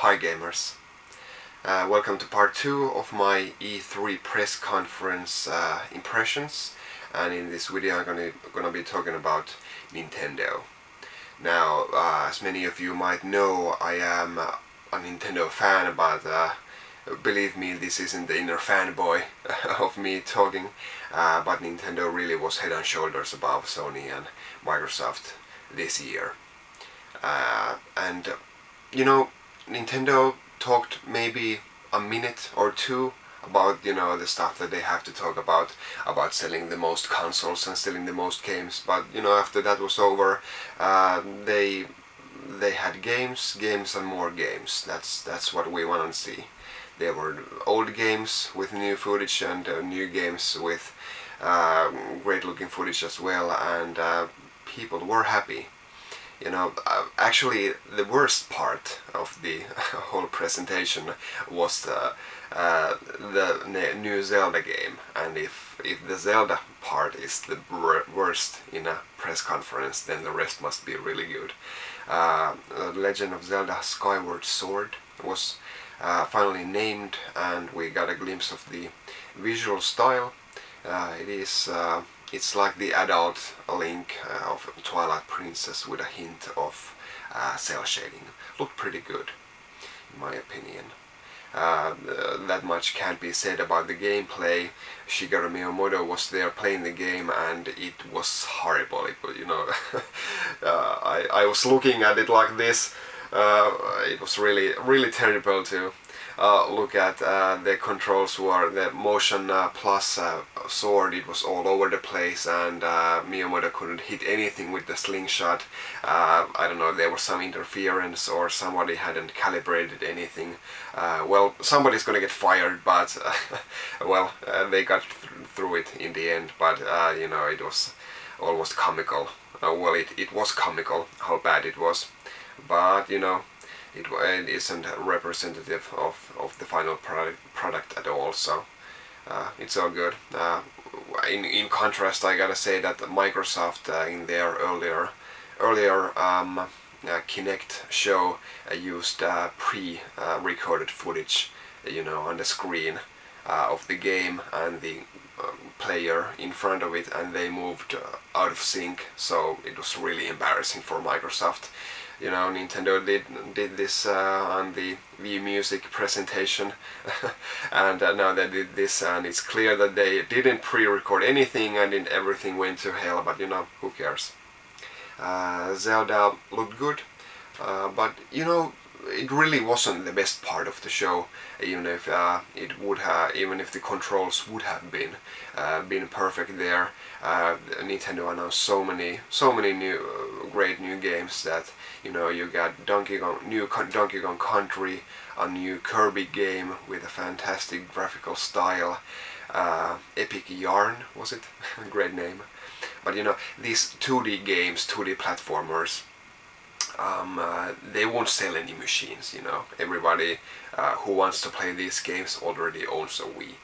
Hi gamers, welcome to part 2 of my E3 press conference impressions, and in this video I'm gonna be talking about Nintendo. Now, as many of you might know, I am a Nintendo fan, but believe me, this isn't the inner fanboy of me talking, but Nintendo really was head and shoulders above Sony and Microsoft this year. And you know, Nintendo talked maybe a minute or two about, the stuff that they have to talk about selling the most consoles and selling the most games, but after that was over, they had games and more games. That's what we want to see. There were old games with new footage and new games with great looking footage as well, and people were happy. Actually, the worst part of the whole presentation was the new Zelda game, and if the Zelda part is the worst in a press conference, then the rest must be really good. Legend of Zelda Skyward Sword was finally named, and we got a glimpse of the visual style. It's like the adult Link of Twilight Princess with a hint of cel shading. Looked pretty good, in my opinion. That much can't be said about the gameplay. Shigeru Miyamoto was there playing the game, and it was horrible. It was, I was looking at it like this. It was really terrible to look at. The controls were the motion plus sword. It was all over the place, and Miyamoto couldn't hit anything with the slingshot. I don't know, there was some interference or somebody hadn't calibrated anything. Well, somebody's gonna get fired, but well, they got through it in the end. But it was almost comical. Well, it was comical how bad it was, but it isn't representative of the final product at all, so it's all good. In contrast, I gotta say that Microsoft in their earlier Kinect show used pre-recorded footage, on the screen of the game and the player in front of it, and they moved out of sync, so it was really embarrassing for Microsoft. Nintendo did this on the Wii Music presentation, and now they did this, and it's clear that they didn't pre-record anything, and then everything went to hell, but who cares. Zelda looked good, but it really wasn't the best part of the show, even if the controls would have been perfect there. Nintendo announced so many great new games that you got new Donkey Kong Country, a new Kirby game with a fantastic graphical style, Epic Yarn, was it? Great name. But these 2D games, 2D platformers, they won't sell any machines. Everybody who wants to play these games already owns a Wii.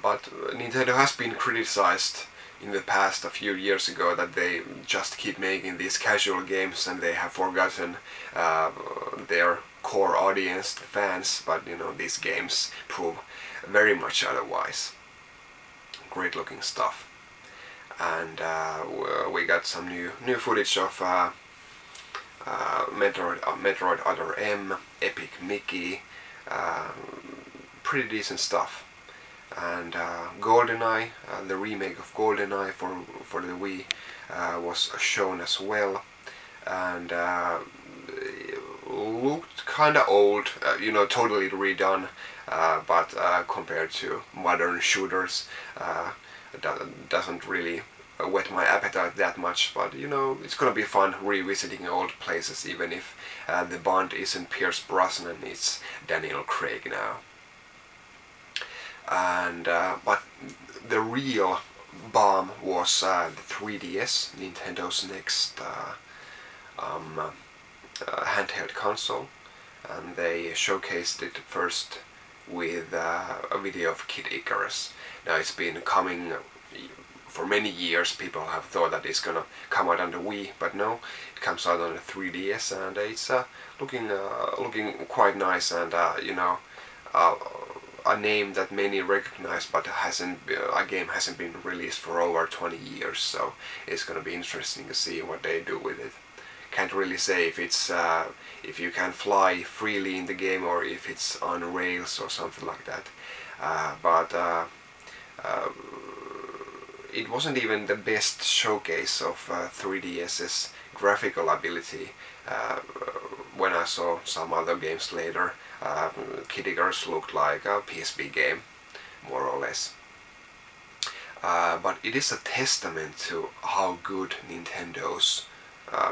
But Nintendo has been criticized in the past, a few years ago, that they just keep making these casual games and they have forgotten their core audience, the fans. But these games prove very much otherwise. Great looking stuff, and we got some new footage of Metroid Other M, Epic Mickey, pretty decent stuff. And GoldenEye, the remake of GoldenEye for the Wii, was shown as well, and looked kinda old, totally redone, but compared to modern shooters, doesn't really whet my appetite that much. But it's gonna be fun revisiting old places, even if the Bond isn't Pierce Brosnan, it's Daniel Craig now. And but the real bomb was the 3DS, Nintendo's next handheld console, and they showcased it first with a video of Kid Icarus. Now, it's been coming for many years people have thought that it's gonna come out on the Wii, but no, it comes out on the 3DS, and it's looking quite nice, and a name that many recognize, but a game hasn't been released for over 20 years, so it's gonna be interesting to see what they do with it. Can't really say if it's if you can fly freely in the game or if it's on rails or something like that. But it wasn't even the best showcase of 3DS's graphical ability. When I saw some other games later, Kid Icarus looked like a PSP game, more or less. But it is a testament to how good Nintendo's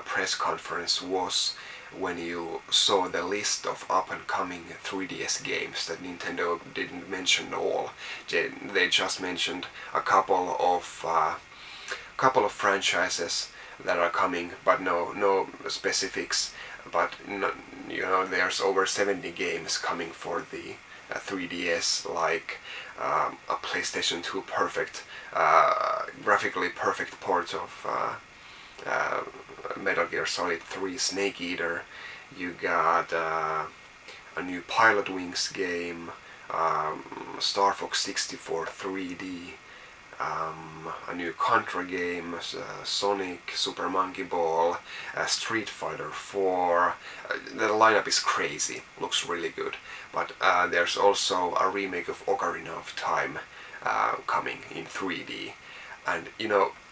press conference was when you saw the list of up-and-coming 3DS games that Nintendo didn't mention all. They just mentioned a couple of franchises that are coming, but no specifics. But there's over 70 games coming for the 3DS, like a PlayStation 2 perfect, graphically perfect port of Metal Gear Solid 3 Snake Eater. You got a new Pilot Wings game, Star Fox 64 3D, a new Contra game, Sonic, Super Monkey Ball, Street Fighter 4. The lineup is crazy, looks really good. But there's also a remake of Ocarina of Time coming in 3D. And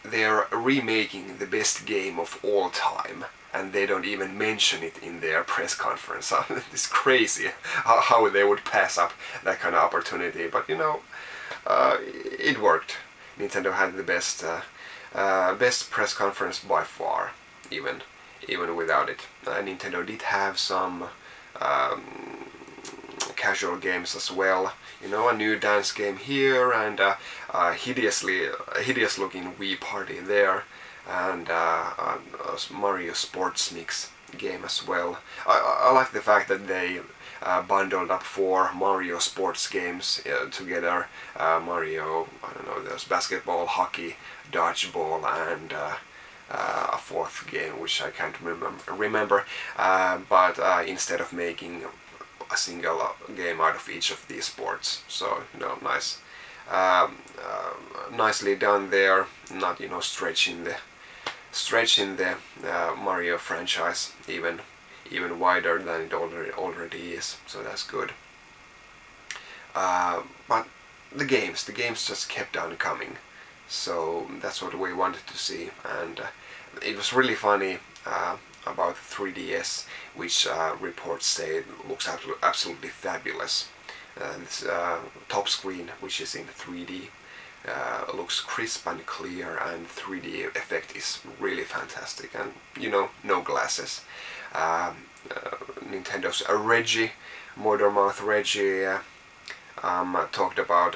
they're remaking the best game of all time, and they don't even mention it in their press conference. It's crazy how they would pass up that kind of opportunity, but it worked. Nintendo had the best press conference by far, even without it. Nintendo did have some casual games as well. A new dance game here, and a hideous looking Wii Party there, and a Mario Sports Mix game as well. I like the fact that they bundled up 4 Mario sports games together. Mario, I don't know, there's basketball, hockey, dodgeball, and a 4th game which I can't remember. But instead of making a single game out of each of these sports, so nice, nicely done there. Not stretching the Mario franchise even wider than it already is, so that's good. But the games just kept on coming, so that's what we wanted to see, and it was really funny about the 3DS, which reports say looks absolutely fabulous. This top screen, which is in 3D, looks crisp and clear, and 3D effect is really fantastic, and no glasses. Nintendo's Reggie, Motormouth Reggie,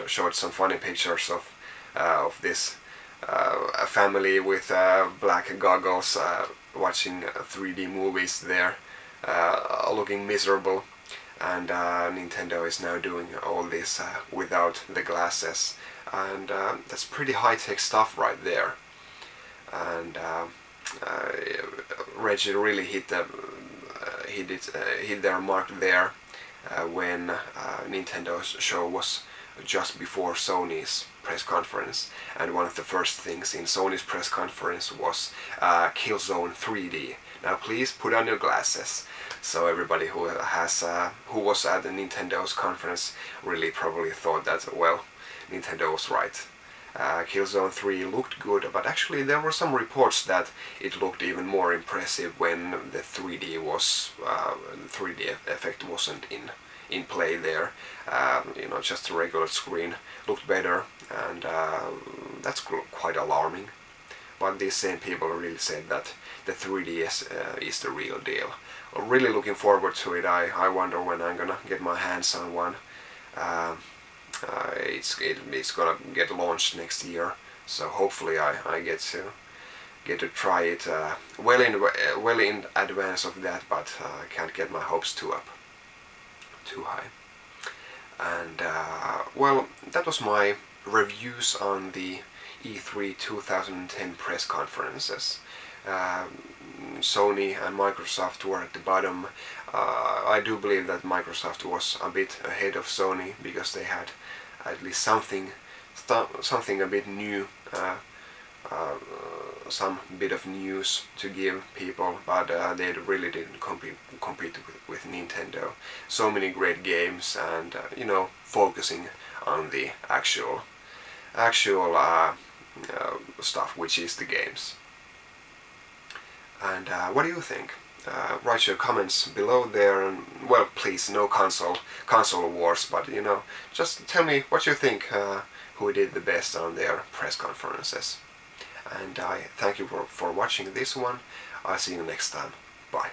showed some funny pictures of this a family with black goggles watching 3D movies there, looking miserable, and Nintendo is now doing all this without the glasses, and that's pretty high-tech stuff right there. And Reggie really hit their mark there when Nintendo's show was just before Sony's press conference, and one of the first things in Sony's press conference was Killzone 3D. Now please put on your glasses. So everybody who was at the Nintendo's conference really probably thought that, well, Nintendo was right. Killzone 3 looked good, but actually there were some reports that it looked even more impressive when the 3D effect wasn't in play there. Just a regular screen looked better, and that's quite alarming. But these same people really said that the 3D is the real deal. I'm really looking forward to it. I wonder when I'm gonna get my hands on one. It's gonna get launched next year, so hopefully I get to try it well in advance of that, but I can't get my hopes too high. And well, that was my reviews on the E3 2010 press conferences. Sony and Microsoft were at the bottom. I do believe that Microsoft was a bit ahead of Sony because they had at least something a bit new, some bit of news to give people, but they really didn't compete with Nintendo. So many great games, and focusing on the actual stuff, which is the games. And what do you think? Write your comments below there, and well, please, no console wars, but just tell me what you think, who did the best on their press conferences. And I thank you for watching this one. I'll see you next time. Bye.